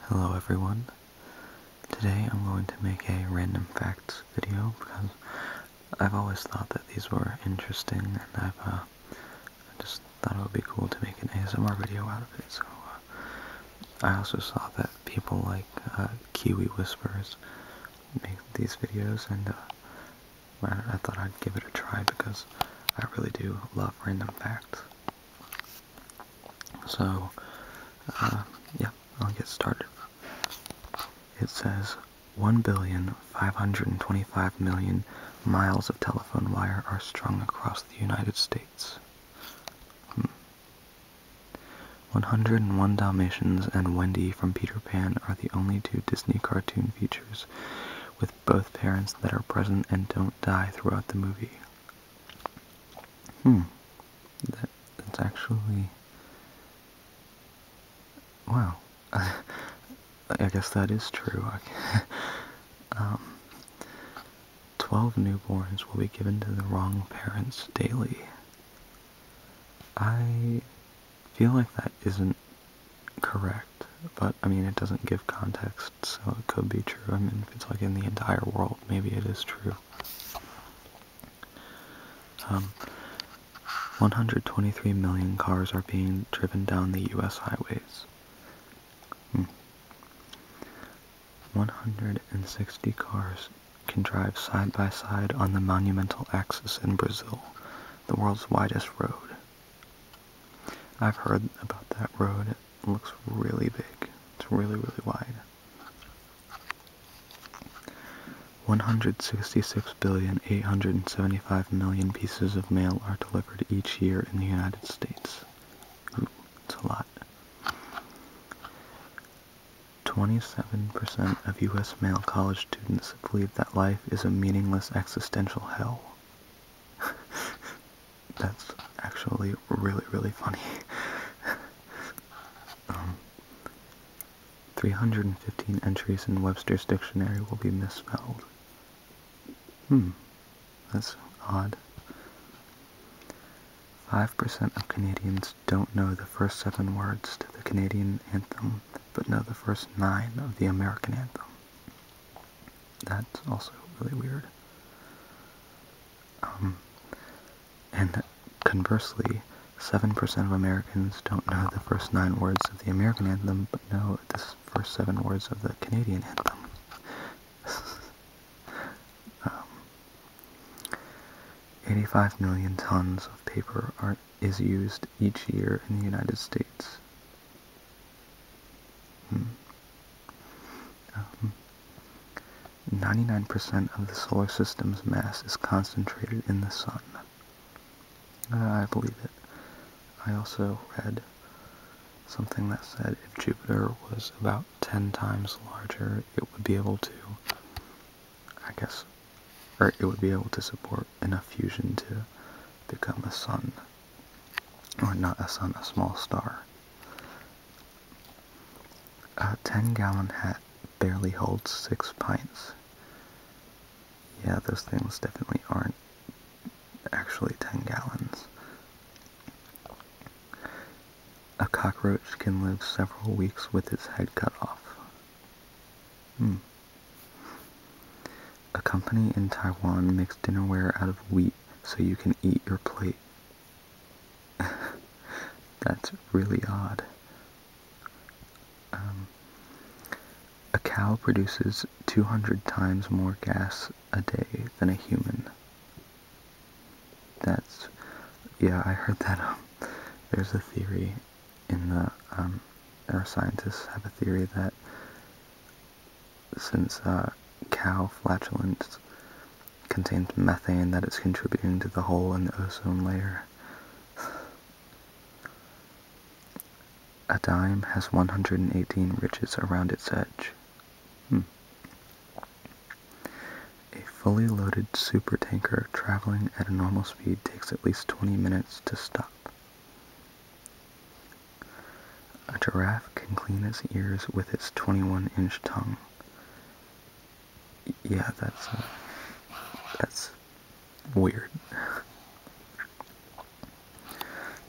Hello everyone. Today I'm going to make a random facts video because I've always thought that these were interesting and I just thought it would be cool to make an ASMR video out of it. So I also saw that people like Kiwi Whispers make these videos and I thought I'd give it a try because I really do love random facts. So yeah, I'll get started. It says 1,525,000,000 miles of telephone wire are strung across the United States. 101 Dalmatians and Wendy from Peter Pan are the only two Disney cartoon features with both parents that are present and don't die throughout the movie. That's actually... wow. I guess that is true. 12 newborns will be given to the wrong parents daily. I feel like that isn't correct, but I mean it doesn't give context, so it could be true. I mean, if it's like in the entire world, maybe it is true. 123 million cars are being driven down the U.S. highways. 160 cars can drive side by side on the monumental axis in Brazil, the world's widest road. I've heard about that road. It looks really big. It's really, really wide. 166,875,000,000 pieces of mail are delivered each year in the United States. Ooh, that's a lot. 27% of U.S. male college students believe that life is a meaningless existential hell. That's actually really, really funny. 315 entries in Webster's dictionary will be misspelled. That's odd. 5% of Canadians don't know the first 7 words to the Canadian anthem, but know the first 9 of the American anthem. That's also really weird. And conversely, 7% of Americans don't know the first 9 words of the American anthem, but know the first 7 words of the Canadian anthem. 85 million tons of paper is used each year in the United States. 99% of the solar system's mass is concentrated in the sun. I believe it. I also read something that said if Jupiter was about 10 times larger, it would be able to, it would be able to support enough fusion to become a sun. Or not a sun, a small star. A 10-gallon hat barely holds 6 pints. Yeah, those things definitely aren't actually 10 gallons. A cockroach can live several weeks with its head cut off. A company in Taiwan makes dinnerware out of wheat so you can eat your plate. That's really odd. A cow produces 200 times more gas a day than a human. That's... yeah, I heard that there's a theory in the... our scientists have a theory that since cow flatulence contains methane, that it's contributing to the hole in the ozone layer. A dime has 118 ridges around its edge. A fully loaded supertanker traveling at a normal speed takes at least 20 minutes to stop. A giraffe can clean its ears with its 21-inch tongue. Yeah, that's weird.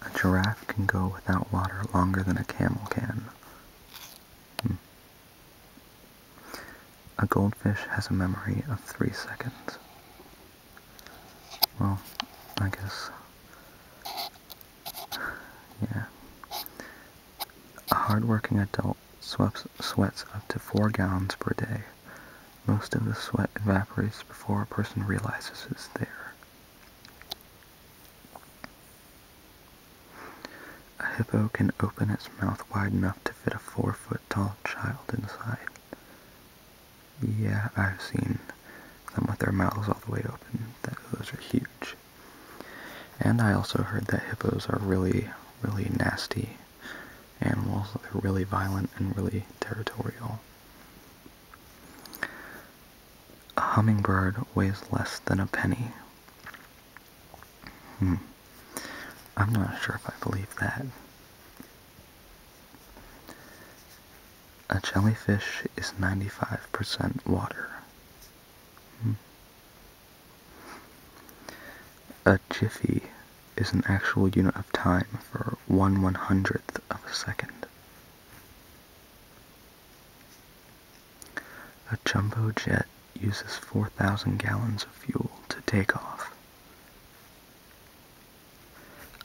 A giraffe can go without water longer than a camel can. A goldfish has a memory of 3 seconds. Well, I guess, yeah. A hard-working adult sweats up to 4 gallons per day. Most of the sweat evaporates before a person realizes it's there. A hippo can open its mouth wide enough to fit a 4-foot-tall child inside. Yeah, I've seen them with their mouths all the way open. Those are huge. And I also heard that hippos are really, really nasty animals. They're really violent and really territorial. A hummingbird weighs less than a penny. I'm not sure if I believe that. A jellyfish is 95% water. A jiffy is an actual unit of time for 1/100th of a second. A jumbo jet uses 4,000 gallons of fuel to take off.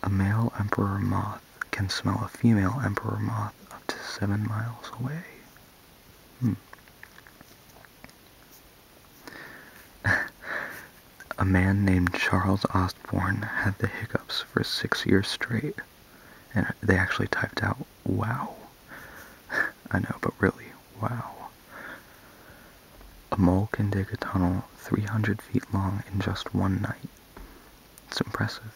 A male emperor moth can smell a female emperor moth up to 7 miles away. A man named Charles Osborne had the hiccups for 6 years straight, and they actually typed out, wow. I know, but really, wow. A mole can dig a tunnel 300 feet long in just one night. It's impressive.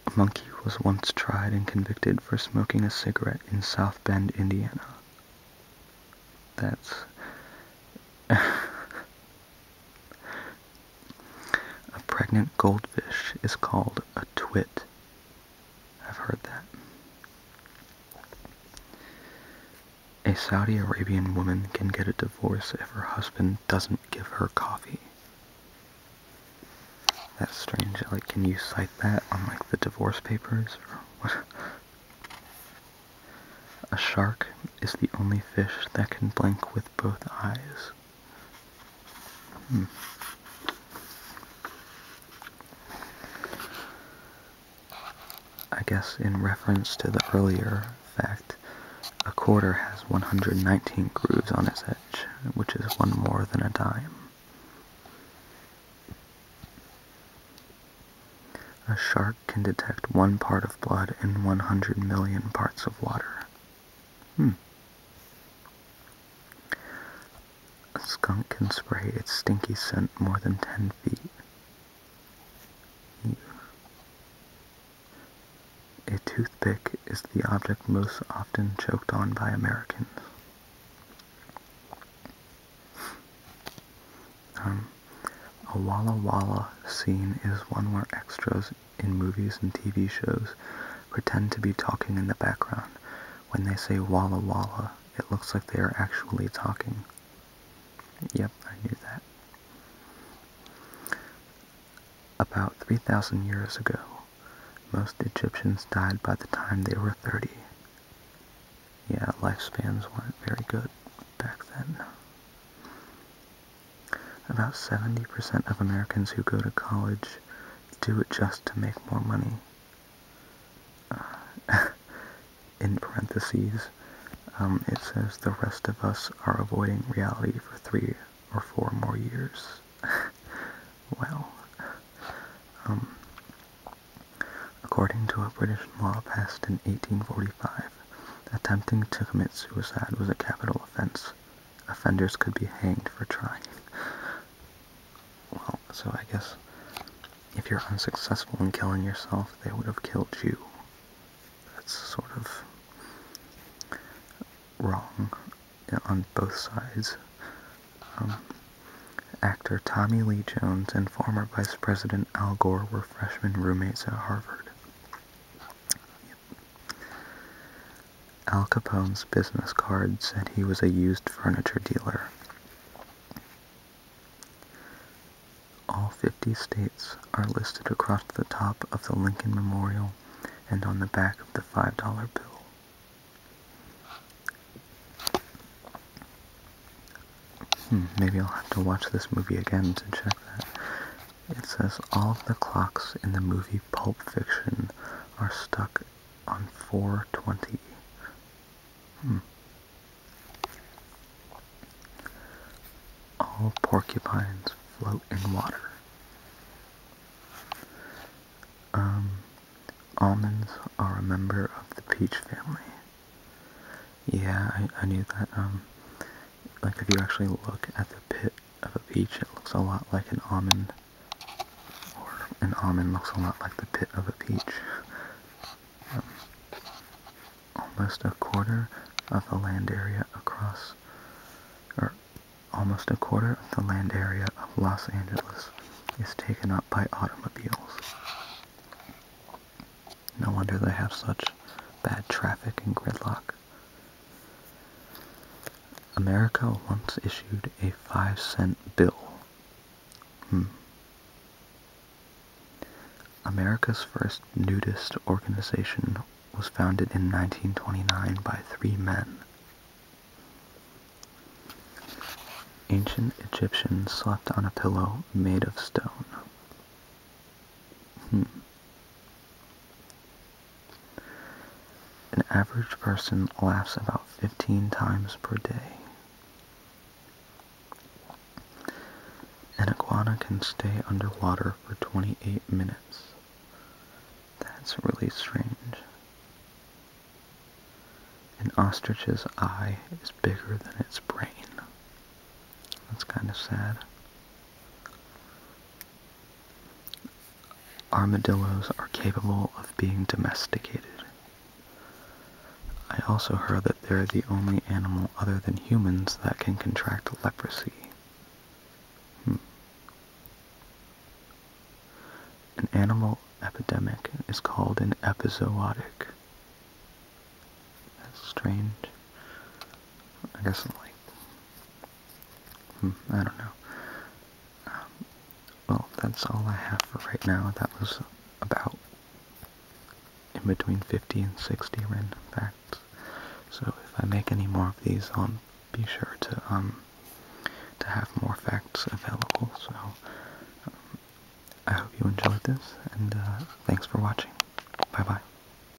A monkey was once tried and convicted for smoking a cigarette in South Bend, Indiana. That's... A pregnant goldfish is called a twit. I've heard that. A Saudi Arabian woman can get a divorce if her husband doesn't give her coffee. That's strange. Like, can you cite that on, like, the divorce papers? Or what? A shark is the only fish that can blink with both eyes. I guess in reference to the earlier fact, a quarter has 119 grooves on its edge, which is one more than a dime. A shark can detect 1 part of blood in 100 million parts of water. A skunk can spray its stinky scent more than 10 feet. A toothpick is the object most often choked on by Americans. A Walla Walla scene is one where extras in movies and TV shows pretend to be talking in the background. When they say Walla Walla, it looks like they are actually talking. Yep, I knew that. About 3,000 years ago, most Egyptians died by the time they were 30. Yeah, lifespans weren't very good back then. About 70% of Americans who go to college do it just to make more money. In parentheses, it says the rest of us are avoiding reality for 3 or 4 more years. Wow. According to a British law passed in 1845, attempting to commit suicide was a capital offense. Offenders could be hanged for trying. Well, so I guess if you're unsuccessful in killing yourself, they would have killed you. That's sort of wrong on both sides. Actor Tommy Lee Jones and former Vice President Al Gore were freshman roommates at Harvard. Al Capone's business card said he was a used furniture dealer. All 50 states are listed across the top of the Lincoln Memorial and on the back of the $5 bill. Maybe I'll have to watch this movie again to check that. It says all of the clocks in the movie Pulp Fiction are stuck on 4:20. All porcupines float in water. Almonds are a member of the peach family. Yeah, I knew that. Like if you actually look at the pit of a peach, it looks a lot like an almond. Or an almond looks a lot like the pit of a peach. Almost a quarter of the land area across, or almost a quarter of the land area of Los Angeles is taken up by automobiles. No wonder they have such bad traffic and gridlock. America once issued a 5-cent bill. America's first nudist organization was founded in 1929 by 3 men. Ancient Egyptians slept on a pillow made of stone. An average person laughs about 15 times per day. An iguana can stay underwater for 28 minutes. That's really strange. An ostrich's eye is bigger than its brain. That's kind of sad. Armadillos are capable of being domesticated. I also heard that they're the only animal other than humans that can contract leprosy. An animal epidemic is called an epizootic. That's strange. I guess I don't know. Well, that's all I have for right now. That was about in between 50 and 60 random facts. So if I make any more of these, I'll be sure to have more facts available. So I hope you enjoyed this, and thanks for watching. Bye bye.